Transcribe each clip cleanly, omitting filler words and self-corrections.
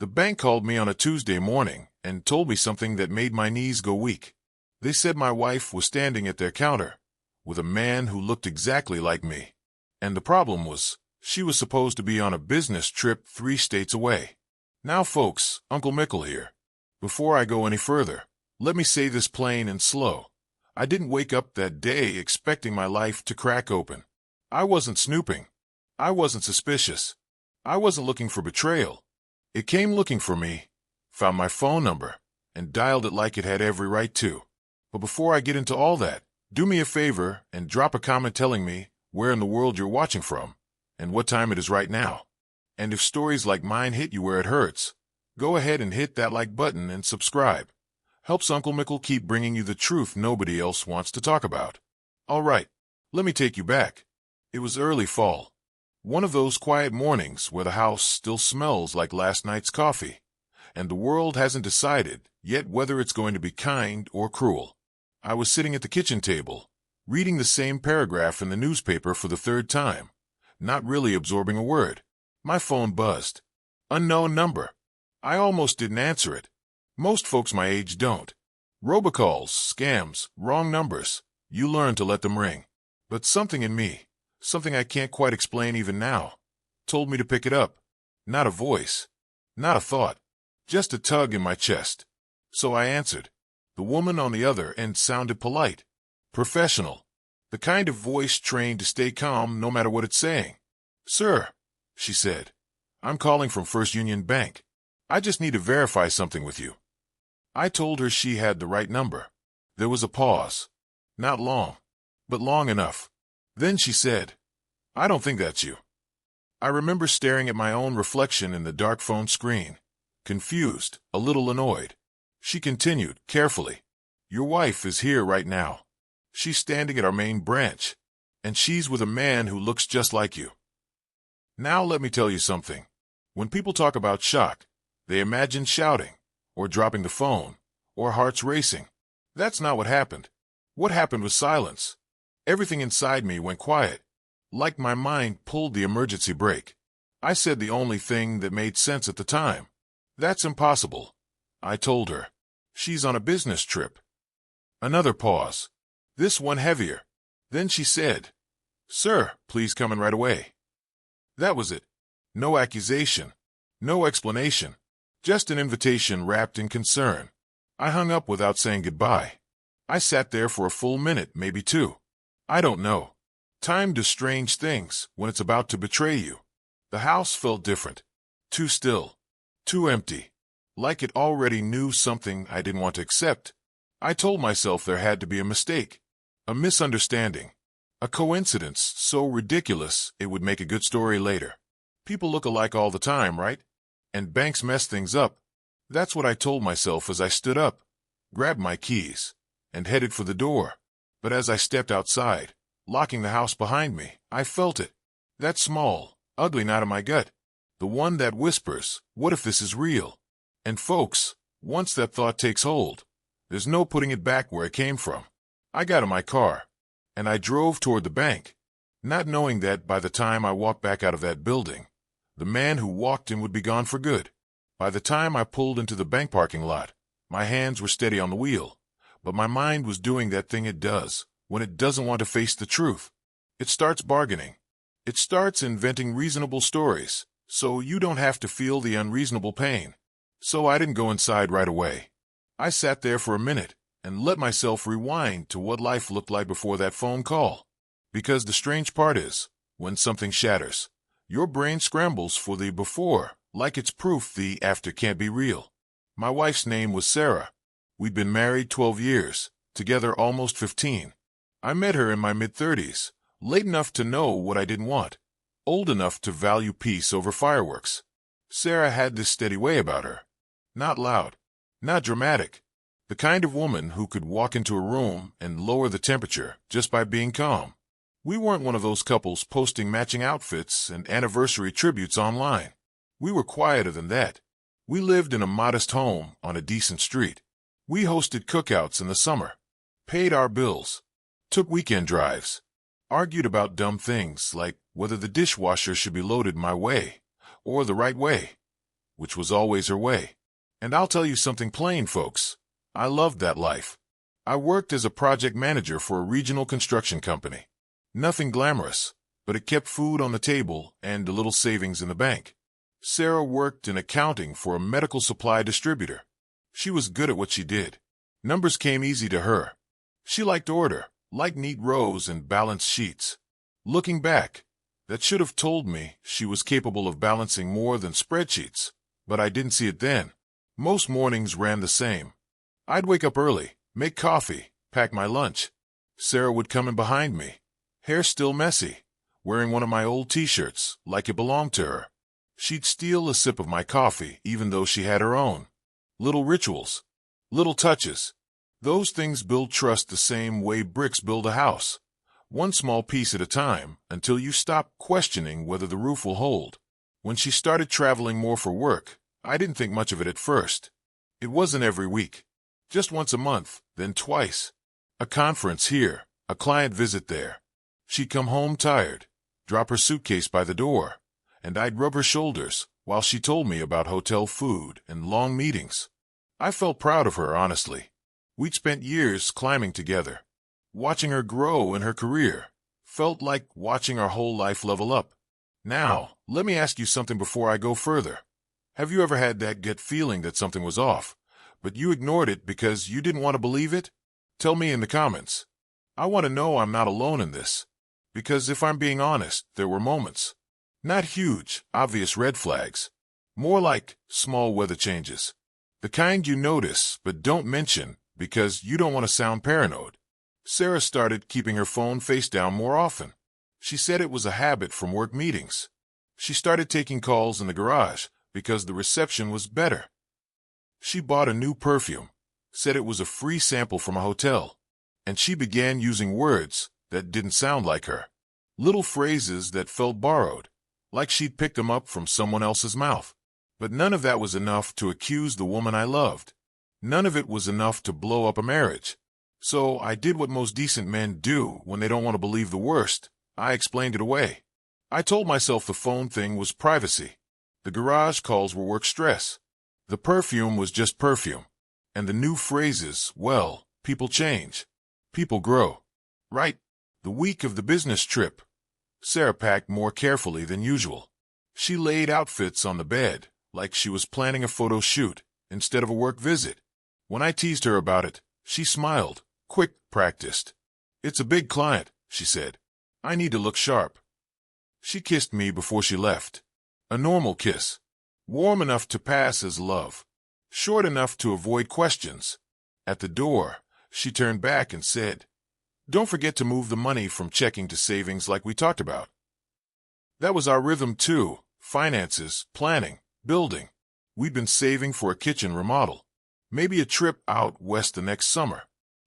The bank called me on a Tuesday morning and told me something that made my knees go weak. They said my wife was standing at their counter with a man who looked exactly like me. And the problem was, she was supposed to be on a business trip 3 states away. Now folks, Uncle Mickle here. Before I go any further, let me say this plain and slow. I didn't wake up that day expecting my life to crack open. I wasn't snooping. I wasn't suspicious. I wasn't looking for betrayal. It came looking for me, found my phone number, and dialed it like it had every right to. But before I get into all that, do me a favor and drop a comment telling me where in the world you're watching from and what time it is right now. And if stories like mine hit you where it hurts, go ahead and hit that like button and subscribe. Helps Uncle Mickle keep bringing you the truth nobody else wants to talk about. All right, let me take you back. It was early fall. One of those quiet mornings where the house still smells like last night's coffee, and the world hasn't decided yet whether it's going to be kind or cruel. I was sitting at the kitchen table, reading the same paragraph in the newspaper for the 3rd time, not really absorbing a word. My phone buzzed. Unknown number. I almost didn't answer it. Most folks my age don't. Robocalls, scams, wrong numbers. You learn to let them ring. But something in me, something I can't quite explain even now, told me to pick it up. Not a voice, not a thought, just a tug in my chest. So I answered. The woman on the other end sounded polite, professional, the kind of voice trained to stay calm no matter what it's saying. Sir, she said, I'm calling from First Union Bank. I just need to verify something with you. I told her she had the right number. There was a pause. Not long, but long enough. Then she said, I don't think that's you. I remember staring at my own reflection in the dark phone screen, confused, a little annoyed. She continued, carefully, your wife is here right now. She's standing at our main branch, and she's with a man who looks just like you. Now let me tell you something. When people talk about shock, they imagine shouting, or dropping the phone, or hearts racing. That's not what happened. What happened was silence. Everything inside me went quiet, like my mind pulled the emergency brake. I said the only thing that made sense at the time. That's impossible, I told her. She's on a business trip. Another pause. This one heavier. Then she said, Sir, please come in right away. That was it. No accusation. No explanation. Just an invitation wrapped in concern. I hung up without saying goodbye. I sat there for a full minute, maybe 2. I don't know. Time does strange things when it's about to betray you. The house felt different. Too still. Too empty. Like it already knew something I didn't want to accept. I told myself there had to be a mistake. A misunderstanding. A coincidence so ridiculous it would make a good story later. People look alike all the time, right? And banks mess things up. That's what I told myself as I stood up, grabbed my keys, and headed for the door. But as I stepped outside, locking the house behind me, I felt it. That small, ugly knot in my gut. The one that whispers, what if this is real? And folks, once that thought takes hold, there's no putting it back where it came from. I got in my car, and I drove toward the bank, not knowing that by the time I walked back out of that building, the man who walked in would be gone for good. By the time I pulled into the bank parking lot, my hands were steady on the wheel, but my mind was doing that thing it does when it doesn't want to face the truth. It starts bargaining. It starts inventing reasonable stories, so you don't have to feel the unreasonable pain. So I didn't go inside right away. I sat there for a minute and let myself rewind to what life looked like before that phone call. Because the strange part is, when something shatters, your brain scrambles for the before, like it's proof the after can't be real. My wife's name was Sarah. We'd been married 12 years, together almost 15. I met her in my mid-30s, late enough to know what I didn't want, old enough to value peace over fireworks. Sarah had this steady way about her. Not loud, not dramatic. The kind of woman who could walk into a room and lower the temperature just by being calm. We weren't one of those couples posting matching outfits and anniversary tributes online. We were quieter than that. We lived in a modest home on a decent street. We hosted cookouts in the summer, paid our bills, took weekend drives, argued about dumb things like whether the dishwasher should be loaded my way or the right way. which was always her way. And I'll tell you something plain, folks. I loved that life. I worked as a project manager for a regional construction company. Nothing glamorous, but it kept food on the table and a little savings in the bank. Sarah worked in accounting for a medical supply distributor. She was good at what she did. Numbers came easy to her. She liked order, liked neat rows and balanced sheets. Looking back, that should have told me she was capable of balancing more than spreadsheets, but I didn't see it then. Most mornings ran the same. I'd wake up early, make coffee, pack my lunch. Sarah would come in behind me, hair still messy, wearing one of my old t-shirts like it belonged to her. She'd steal a sip of my coffee even though she had her own. Little rituals, little touches. Those things build trust the same way bricks build a house. One small piece at a time until you stop questioning whether the roof will hold. When she started traveling more for work, I didn't think much of it at first. It wasn't every week. Just once a month, then twice. A conference here, a client visit there. She'd come home tired, drop her suitcase by the door, and I'd rub her shoulders while she told me about hotel food and long meetings. I felt proud of her, honestly. We'd spent years climbing together. Watching her grow in her career felt like watching our whole life level up. Now, let me ask you something before I go further. Have you ever had that gut feeling that something was off, but you ignored it because you didn't want to believe it? Tell me in the comments. I want to know I'm not alone in this. Because if I'm being honest, there were moments. Not huge, obvious red flags. More like small weather changes. The kind you notice but don't mention because you don't want to sound paranoid. Sarah started keeping her phone face down more often. She said it was a habit from work meetings. She started taking calls in the garage because the reception was better. She bought a new perfume, said it was a free sample from a hotel, and she began using words that didn't sound like her. Little phrases that felt borrowed, like she'd picked them up from someone else's mouth. But none of that was enough to accuse the woman I loved. None of it was enough to blow up a marriage. So I did what most decent men do when they don't want to believe the worst. I explained it away. I told myself the phone thing was privacy. The garage calls were work stress. The perfume was just perfume. And the new phrases, well, people change. People grow. Right? The week of the business trip, Sarah packed more carefully than usual. She laid outfits on the bed, like she was planning a photo shoot instead of a work visit. When I teased her about it, she smiled. Quick, practiced. It's a big client, she said. I need to look sharp. She kissed me before she left. A normal kiss. Warm enough to pass as love. Short enough to avoid questions. At the door, she turned back and said, "Don't forget to move the money from checking to savings like we talked about." That was our rhythm too. Finances, planning, building. We'd been saving for a kitchen remodel. Maybe a trip out west the next summer.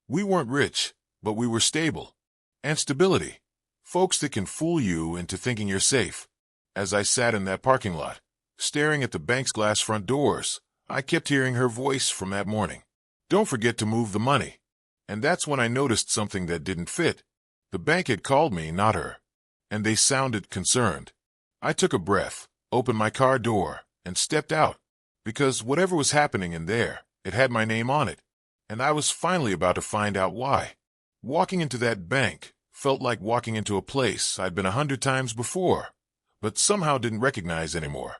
We weren't rich, but we were stable. And stability. Folks that can fool you into thinking you're safe. As I sat in that parking lot, staring at the bank's glass front doors, I kept hearing her voice from that morning. Don't forget to move the money. And that's when I noticed something that didn't fit. The bank had called me, not her. And they sounded concerned. I took a breath, opened my car door, and stepped out. Because whatever was happening in there, it had my name on it. And I was finally about to find out why. Walking into that bank felt like walking into a place I'd been 100 times before, but somehow didn't recognize anymore.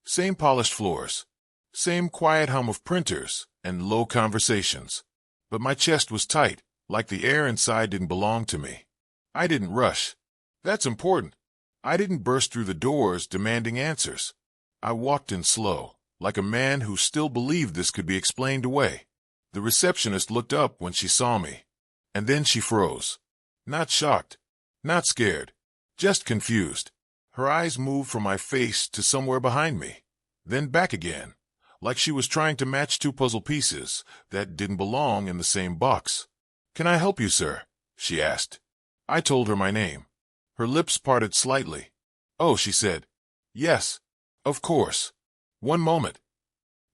Same polished floors. Same quiet hum of printers and low conversations. But my chest was tight, like the air inside didn't belong to me. I didn't rush. That's important. I didn't burst through the doors demanding answers. I walked in slow, like a man who still believed this could be explained away. The receptionist looked up when she saw me, and then she froze. Not shocked, not scared, just confused. Her eyes moved from my face to somewhere behind me, then back again, like she was trying to match two puzzle pieces that didn't belong in the same box. "Can I help you, sir?" she asked. I told her my name. Her lips parted slightly. "Oh," she said. "Yes, of course. One moment."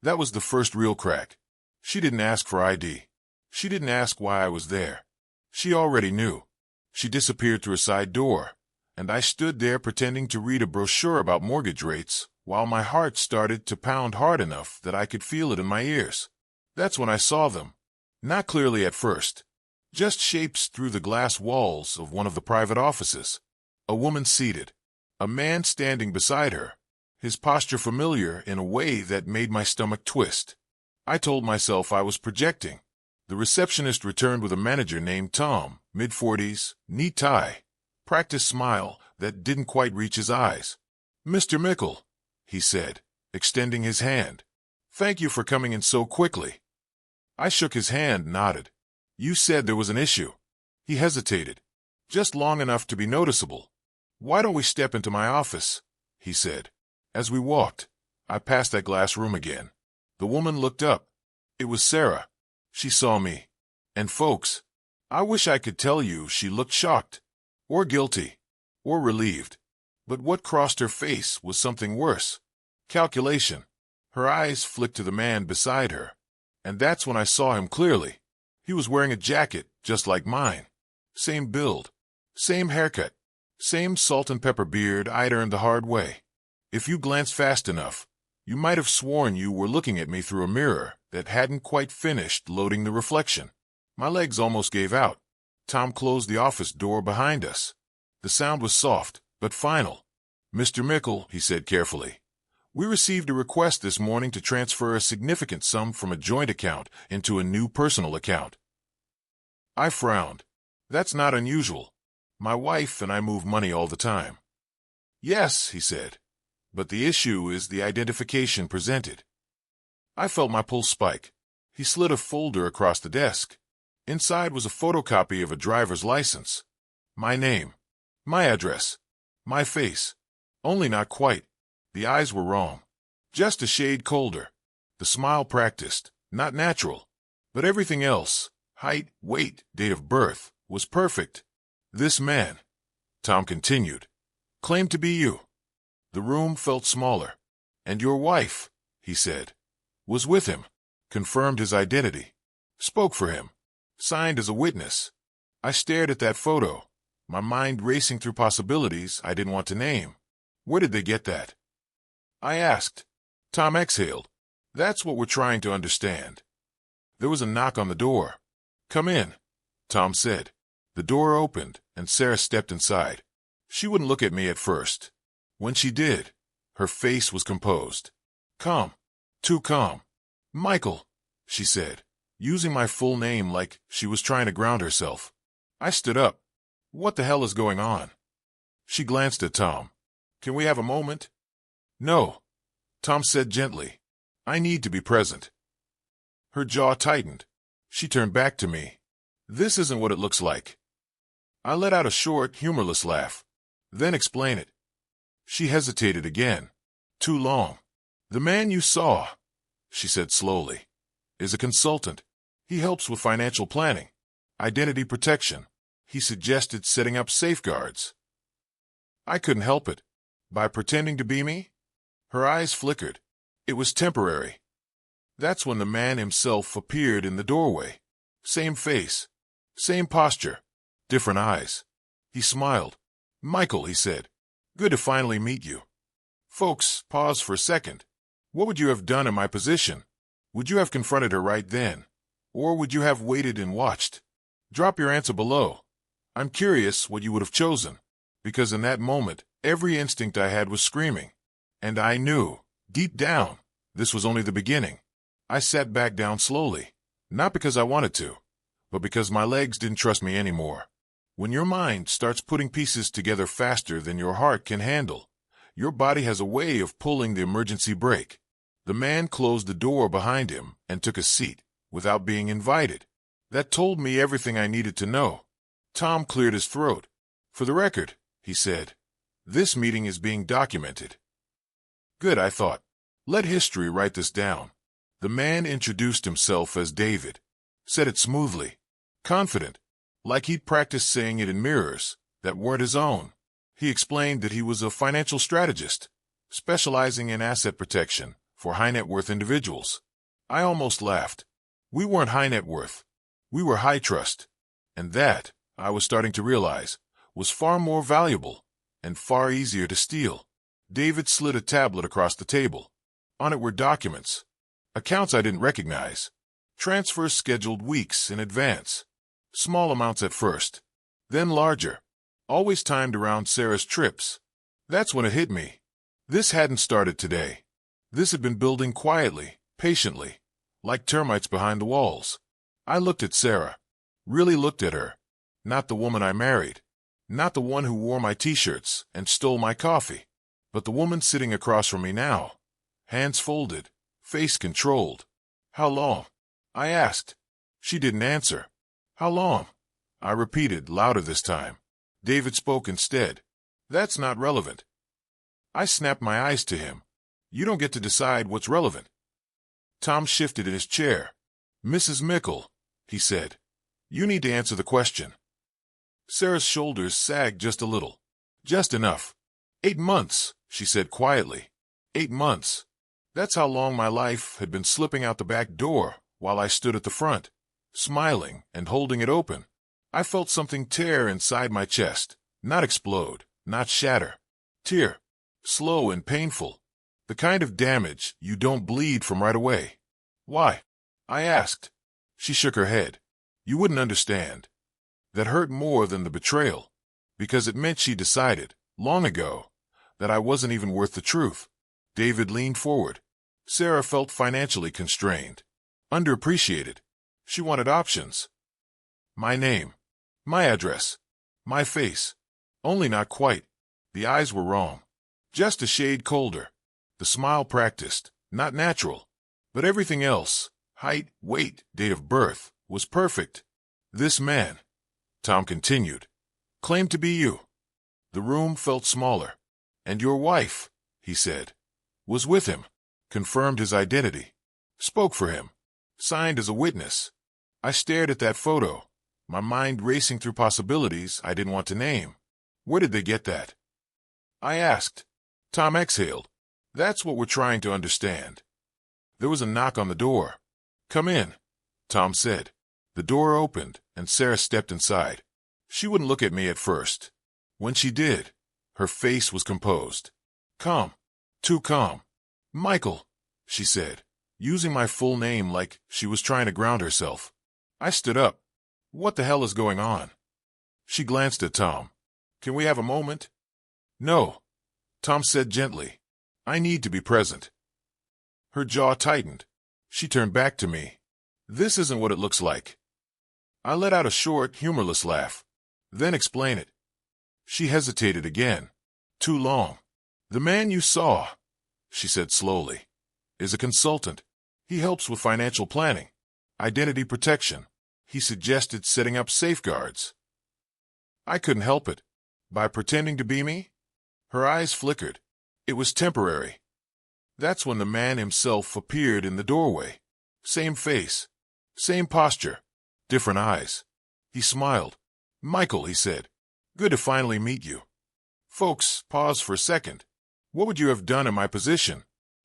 That was the first real crack. She didn't ask for ID. She didn't ask why I was there. She already knew. She disappeared through a side door, and I stood there pretending to read a brochure about mortgage rates while my heart started to pound hard enough that I could feel it in my ears. That's when I saw them. Not clearly at first. Just shapes through the glass walls of one of the private offices. A woman seated. A man standing beside her. His posture familiar in a way that made my stomach twist. I told myself I was projecting. The receptionist returned with a manager named Tom, mid-40s, neat tie, practiced smile that didn't quite reach his eyes. "Mr. Mickle," he said, extending his hand. "Thank you for coming in so quickly." I shook his hand, nodded. "You said there was an issue." He hesitated, just long enough to be noticeable. "Why don't we step into my office?" he said. As we walked, I passed that glass room again. The woman looked up. It was Sarah. She saw me. And folks, I wish I could tell you she looked shocked, or guilty, or relieved. But what crossed her face was something worse. Calculation. Her eyes flicked to the man beside her. And that's when I saw him clearly. He was wearing a jacket just like mine. Same build. Same haircut. Same salt and pepper beard I'd earned the hard way. If you glanced fast enough, you might have sworn you were looking at me through a mirror that hadn't quite finished loading the reflection. My legs almost gave out. Tom closed the office door behind us. The sound was soft, but final. "Mr. Mickle," he said carefully, "we received a request this morning to transfer a significant sum from a joint account into a new personal account." I frowned. That's not unusual. My wife and I move money all the time. "Yes," he said, "but the issue is the identification presented." I felt my pulse spike. He slid a folder across the desk. Inside was a photocopy of a driver's license. My name. My address. My face. Only not quite. The eyes were wrong. Just a shade colder. The smile practiced, not natural. But everything else, height, weight, date of birth, was perfect. "This man," Tom continued, "claimed to be you." The room felt smaller. "And your wife," he said, "was with him, confirmed his identity, spoke for him, signed as a witness." I stared at that photo, my mind racing through possibilities I didn't want to name. Where did they get that? I asked. Tom exhaled. "That's what we're trying to understand." There was a knock on the door. "Come in," Tom said. The door opened, and Sarah stepped inside. She wouldn't look at me at first. When she did, her face was composed. "Calm. Too calm." "Michael," she said, using my full name like she was trying to ground herself. I stood up. "What the hell is going on?" She glanced at Tom. "Can we have a moment?" "No," Tom said gently. "I need to be present." Her jaw tightened. She turned back to me. "This isn't what it looks like." I let out a short, humorless laugh. "Then explain it." She hesitated again. "Too long." "The man you saw," she said slowly, "is a consultant. He helps with financial planning, identity protection. He suggested setting up safeguards." I couldn't help it. By pretending to be me? Her eyes flickered. It was temporary. That's when the man himself appeared in the doorway. Same face. Same posture. Different eyes. He smiled. "Michael," he said. "Good to finally meet you." Folks paused for a second. What would you have done in my position? Would you have confronted her right then? Or would you have waited and watched? Drop your answer below. I'm curious what you would have chosen. Because in that moment, every instinct I had was screaming. And I knew, deep down, this was only the beginning. I sat back down slowly. Not because I wanted to, but because my legs didn't trust me anymore. When your mind starts putting pieces together faster than your heart can handle, your body has a way of pulling the emergency brake. The man closed the door behind him and took a seat, without being invited. That told me everything I needed to know. Tom cleared his throat. "For the record," he said, "this meeting is being documented." Good, I thought. Let history write this down. The man introduced himself as David. Said it smoothly. Confident. Like he'd practiced saying it in mirrors that weren't his own. He explained that he was a financial strategist, specializing in asset protection for high net worth individuals. I almost laughed. We weren't high net worth. We were high trust. And that, I was starting to realize, was far more valuable and far easier to steal. David slid a tablet across the table. On it were documents. Accounts I didn't recognize. Transfers scheduled weeks in advance. Small amounts at first, then larger. Always timed around Sarah's trips. That's when it hit me. This hadn't started today. This had been building quietly, patiently, like termites behind the walls. I looked at Sarah. Really looked at her. Not the woman I married. Not the one who wore my t-shirts and stole my coffee. But the woman sitting across from me now. Hands folded, face controlled. How long? I asked. She didn't answer. How long? I repeated, louder this time. David spoke instead. That's not relevant. I snapped my eyes to him. You don't get to decide what's relevant. Tom shifted in his chair. Mrs. Mickle, he said. You need to answer the question. Sarah's shoulders sagged just a little. Just enough. 8 months, she said quietly. 8 months. That's how long my life had been slipping out the back door while I stood at the front, smiling and holding it open. I felt something tear inside my chest, not explode, not shatter. Tear. Slow and painful. The kind of damage you don't bleed from right away. Why? I asked. She shook her head. You wouldn't understand. That hurt more than the betrayal, because it meant she decided, long ago, that I wasn't even worth the truth. David leaned forward. Sarah felt financially constrained, underappreciated. She wanted options. My name, my address, my face. Only not quite. The eyes were wrong. Just a shade colder. The smile practiced, not natural. But everything else, height, weight, date of birth, was perfect. This man, Tom continued, claimed to be you. The room felt smaller. And your wife, he said, was with him, confirmed his identity, spoke for him, signed as a witness. I stared at that photo, my mind racing through possibilities I didn't want to name. Where did they get that? I asked. Tom exhaled. That's what we're trying to understand. There was a knock on the door. Come in, Tom said. The door opened, and Sarah stepped inside. She wouldn't look at me at first. When she did, her face was composed. Calm. Too calm. Michael, she said, using my full name like she was trying to ground herself. I stood up. What the hell is going on? She glanced at Tom. Can we have a moment? No, Tom said gently. I need to be present. Her jaw tightened. She turned back to me. This isn't what it looks like. I let out a short, humorless laugh. Then explain it. She hesitated again. Too long. The man you saw, she said slowly, is a consultant. He helps with financial planning, identity protection. He suggested setting up safeguards. I couldn't help it. By pretending to be me? Her eyes flickered. It was temporary. That's when the man himself appeared in the doorway. Same face, same posture, different eyes. He smiled. Michael, he said, good to finally meet you. Folks paused for a second. What would you have done in my position?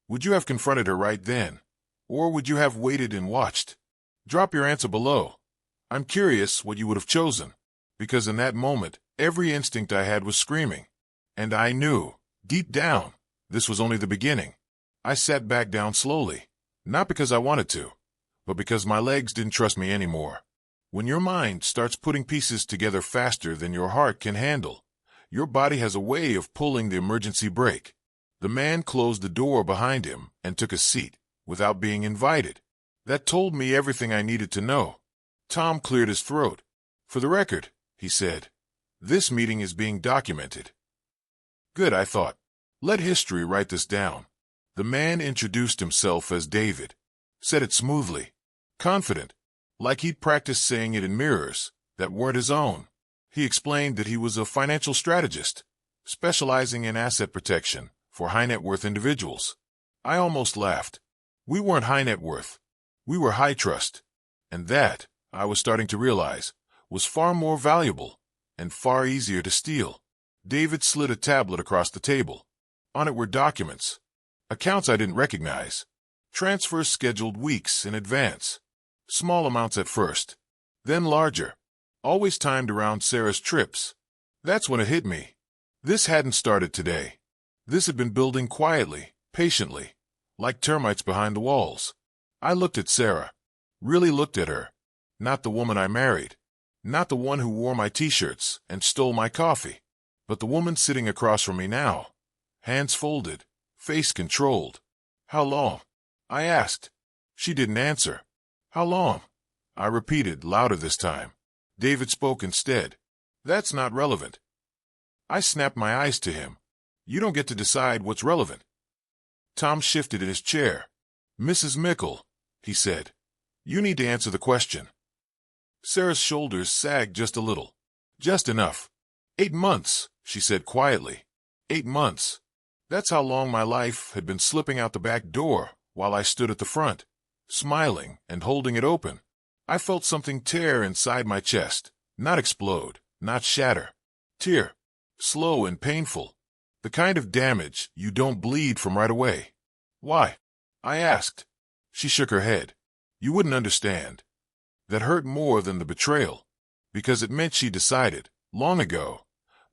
Would you have confronted her right then? Or would you have waited and watched? Drop your answer below. I'm curious what you would have chosen. Because in that moment, every instinct I had was screaming. And I knew, deep down, this was only the beginning. I sat back down slowly. Not because I wanted to, but because my legs didn't trust me anymore. When your mind starts putting pieces together faster than your heart can handle, your body has a way of pulling the emergency brake. The man closed the door behind him and took a seat, without being invited. That told me everything I needed to know. Tom cleared his throat. For the record, he said, this meeting is being documented. Good, I thought. Let history write this down. The man introduced himself as David, said it smoothly, confident, like he'd practiced saying it in mirrors that weren't his own. He explained that he was a financial strategist, specializing in asset protection for high-net-worth individuals. I almost laughed. We weren't high-net-worth. We were high-trust. And that, I was starting to realize, was far more valuable and far easier to steal. David slid a tablet across the table. On it were documents. Accounts I didn't recognize. Transfers scheduled weeks in advance. Small amounts at first, then larger. Always timed around Sarah's trips. That's when it hit me. This hadn't started today. This had been building quietly, patiently, like termites behind the walls. I looked at Sarah. Really looked at her. Not the woman I married. Not the one who wore my t-shirts and stole my coffee. But the woman sitting across from me now. Hands folded. Face controlled. How long? I asked. She didn't answer. How long? I repeated, louder this time. David spoke instead. That's not relevant. I snapped my eyes to him. You don't get to decide what's relevant. Tom shifted in his chair. Mrs. Mickle, he said. You need to answer the question. Sarah's shoulders sagged just a little. Just enough. 8 months, she said quietly. 8 months. That's how long my life had been slipping out the back door while I stood at the front, smiling and holding it open. I felt something tear inside my chest, not explode, not shatter. Tear. Slow and painful. The kind of damage you don't bleed from right away. Why? I asked. She shook her head. You wouldn't understand. That hurt more than the betrayal, because it meant she decided, long ago,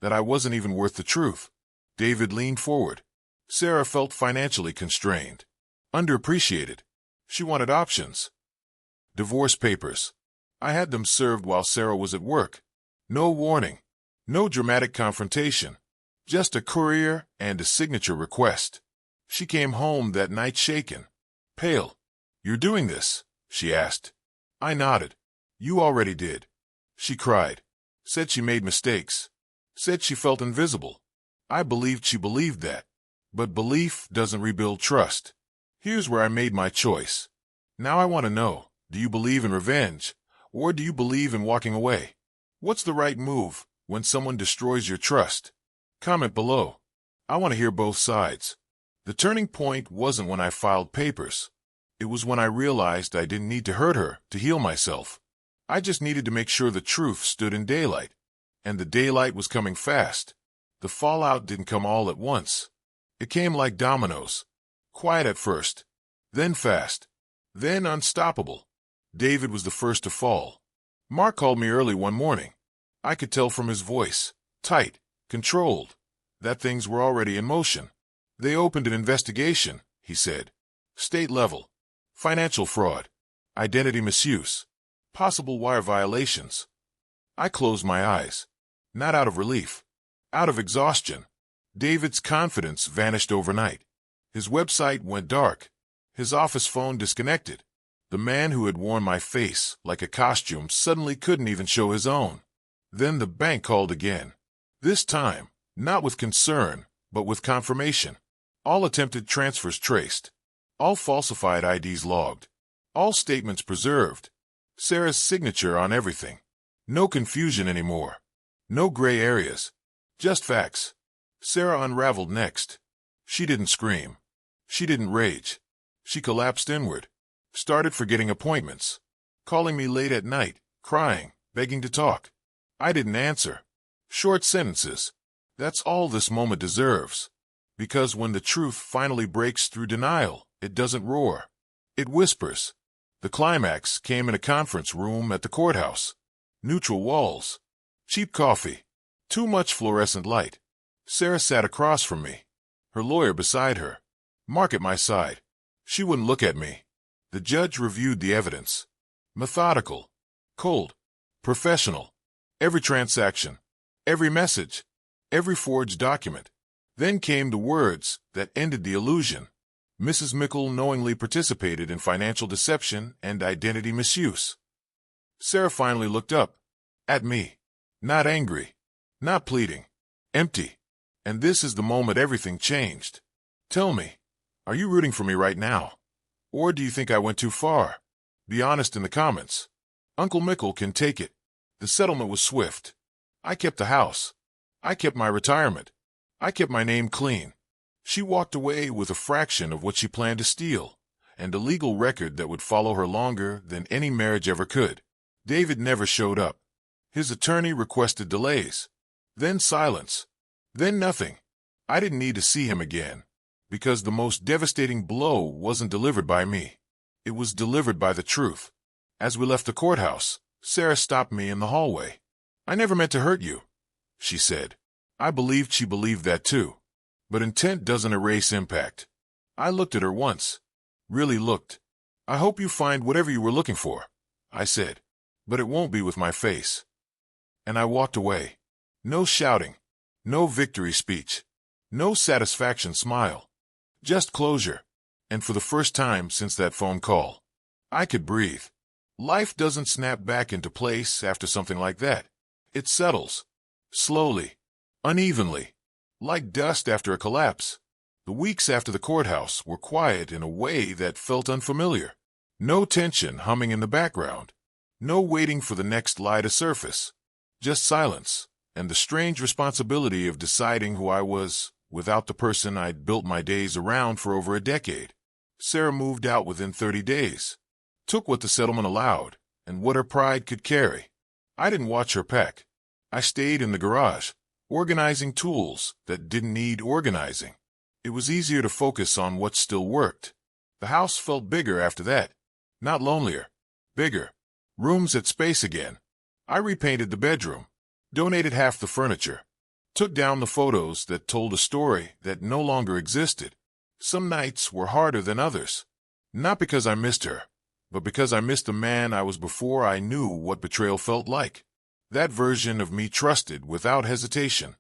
that I wasn't even worth the truth. David leaned forward. Sarah felt financially constrained, underappreciated. She wanted options. Divorce papers. I had them served while Sarah was at work. No warning. No dramatic confrontation. Just a courier and a signature request. She came home that night shaken, pale. You're doing this? She asked. I nodded. You already did. She cried. Said she made mistakes. Said she felt invisible. I believed she believed that. But belief doesn't rebuild trust. Here's where I made my choice. Now I want to know, do you believe in revenge, or do you believe in walking away? What's the right move when someone destroys your trust? Comment below. I want to hear both sides. The turning point wasn't when I filed papers. It was when I realized I didn't need to hurt her to heal myself. I just needed to make sure the truth stood in daylight. And the daylight was coming fast. The fallout didn't come all at once. It came like dominoes. Quiet at first. Then fast. Then unstoppable. David was the first to fall. Mark called me early one morning. I could tell from his voice, tight, controlled, that things were already in motion. They opened an investigation, he said. State level. Financial fraud. Identity misuse. Possible wire violations. I closed my eyes. Not out of relief. Out of exhaustion. David's confidence vanished overnight. His website went dark. His office phone disconnected. The man who had worn my face like a costume suddenly couldn't even show his own. Then the bank called again. This time, not with concern, but with confirmation. All attempted transfers traced. All falsified IDs logged. All statements preserved. Sarah's signature on everything. No confusion anymore. No gray areas. Just facts. Sarah unraveled next. She didn't scream. She didn't rage. She collapsed inward. Started forgetting appointments. Calling me late at night, crying, begging to talk. I didn't answer. Short sentences. That's all this moment deserves. Because when the truth finally breaks through denial, it doesn't roar. It whispers. The climax came in a conference room at the courthouse. Neutral walls. Cheap coffee. Too much fluorescent light. Sarah sat across from me. Her lawyer beside her. Mark at my side. She wouldn't look at me. The judge reviewed the evidence. Methodical. Cold. Professional. Every transaction. Every message. Every forged document. Then came the words that ended the illusion. Mrs. Mickle knowingly participated in financial deception and identity misuse. Sarah finally looked up. At me. Not angry. Not pleading. Empty. And this is the moment everything changed. Tell me, are you rooting for me right now? Or do you think I went too far? Be honest in the comments. Uncle Mickle can take it. The settlement was swift. I kept the house. I kept my retirement. I kept my name clean. She walked away with a fraction of what she planned to steal, and a legal record that would follow her longer than any marriage ever could. David never showed up. His attorney requested delays. Then silence. Then nothing. I didn't need to see him again, because the most devastating blow wasn't delivered by me. It was delivered by the truth. As we left the courthouse, Sarah stopped me in the hallway. I never meant to hurt you, she said. I believed she believed that too. But intent doesn't erase impact. I looked at her once. Really looked. I hope you find whatever you were looking for, I said. But it won't be with my face. And I walked away. No shouting. No victory speech. No satisfaction smile. Just closure. And for the first time since that phone call, I could breathe. Life doesn't snap back into place after something like that. It settles. Slowly. Unevenly. Like dust after a collapse. The weeks after the courthouse were quiet in a way that felt unfamiliar. No tension humming in the background. No waiting for the next lie to surface. Just silence, and the strange responsibility of deciding who I was without the person I'd built my days around for over a decade. Sarah moved out within 30 days. Took what the settlement allowed, and what her pride could carry. I didn't watch her pack. I stayed in the garage, organizing tools that didn't need organizing. It was easier to focus on what still worked. The house felt bigger after that. Not lonelier. Bigger. Rooms had space again. I repainted the bedroom. Donated half the furniture. Took down the photos that told a story that no longer existed. Some nights were harder than others. Not because I missed her, but because I missed the man I was before I knew what betrayal felt like. That version of me trusted without hesitation.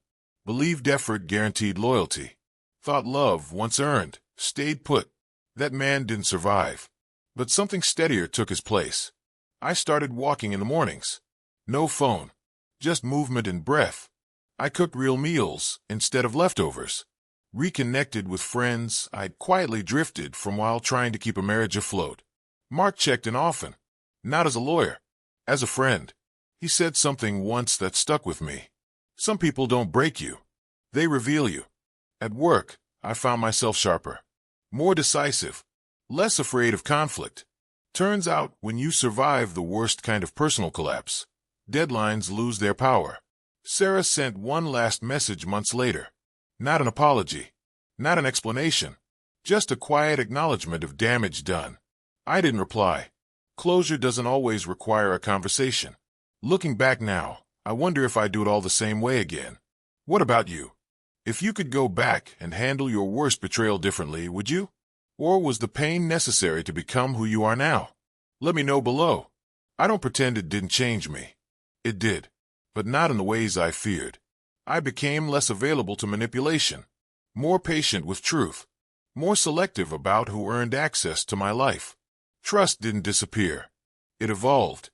Believed effort guaranteed loyalty. Thought love, once earned, stayed put. That man didn't survive. But something steadier took his place. I started walking in the mornings. No phone. Just movement and breath. I cooked real meals instead of leftovers. Reconnected with friends I'd quietly drifted from while trying to keep a marriage afloat. Mark checked in often. Not as a lawyer. As a friend. He said something once that stuck with me. Some people don't break you. They reveal you. At work, I found myself sharper. More decisive. Less afraid of conflict. Turns out, when you survive the worst kind of personal collapse, deadlines lose their power. Sarah sent one last message months later. Not an apology. Not an explanation. Just a quiet acknowledgement of damage done. I didn't reply. Closure doesn't always require a conversation. Looking back now, I wonder if I'd do it all the same way again. What about you? If you could go back and handle your worst betrayal differently, would you? Or was the pain necessary to become who you are now? Let me know below. I don't pretend it didn't change me. It did, but not in the ways I feared. I became less available to manipulation, more patient with truth, more selective about who earned access to my life. Trust didn't disappear. It evolved.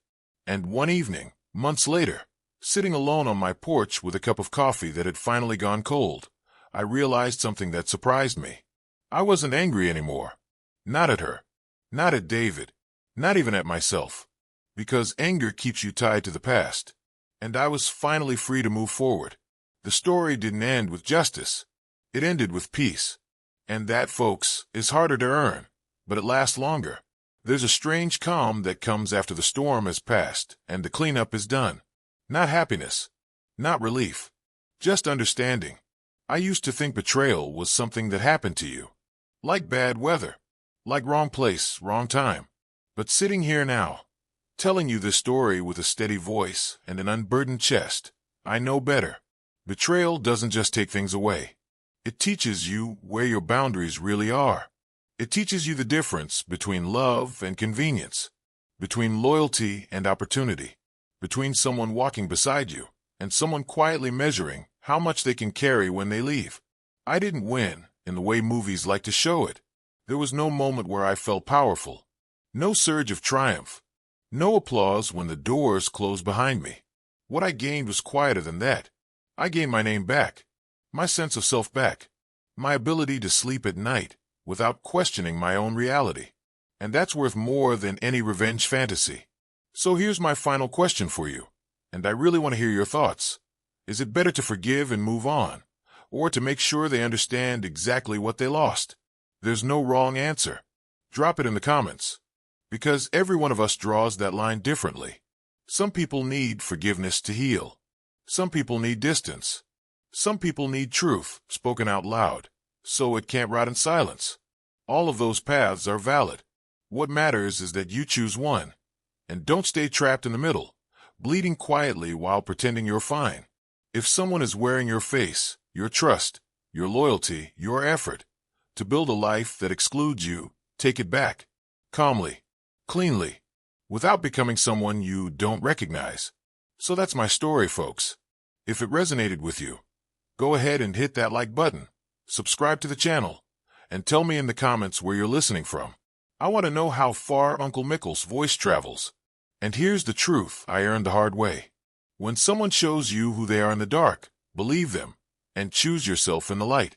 And one evening, months later, sitting alone on my porch with a cup of coffee that had finally gone cold, I realized something that surprised me. I wasn't angry anymore. Not at her. Not at David. Not even at myself. Because anger keeps you tied to the past. And I was finally free to move forward. The story didn't end with justice. It ended with peace. And that, folks, is harder to earn, but it lasts longer. There's a strange calm that comes after the storm has passed and the cleanup is done. Not happiness. Not relief. Just understanding. I used to think betrayal was something that happened to you. Like bad weather. Like wrong place, wrong time. But sitting here now, telling you this story with a steady voice and an unburdened chest, I know better. Betrayal doesn't just take things away. It teaches you where your boundaries really are. It teaches you the difference between love and convenience, between loyalty and opportunity, between someone walking beside you and someone quietly measuring how much they can carry when they leave. I didn't win in the way movies like to show it. There was no moment where I felt powerful. No surge of triumph. No applause when the doors closed behind me. What I gained was quieter than that. I gained my name back, my sense of self back, my ability to sleep at night without questioning my own reality. And that's worth more than any revenge fantasy. So here's my final question for you, and I really want to hear your thoughts. Is it better to forgive and move on, or to make sure they understand exactly what they lost? There's no wrong answer. Drop it in the comments. Because every one of us draws that line differently. Some people need forgiveness to heal. Some people need distance. Some people need truth spoken out loud, so it can't rot in silence. All of those paths are valid. What matters is that you choose one. And don't stay trapped in the middle, bleeding quietly while pretending you're fine. If someone is wearing your face, your trust, your loyalty, your effort. To build a life that excludes you, take it back. Calmly. Cleanly. Without becoming someone you don't recognize. So that's my story, folks. If it resonated with you, go ahead and hit that like button, subscribe to the channel, and tell me in the comments where you're listening from. I want to know how far Uncle Mickle's voice travels. And here's the truth I earned the hard way. When someone shows you who they are in the dark, believe them, and choose yourself in the light.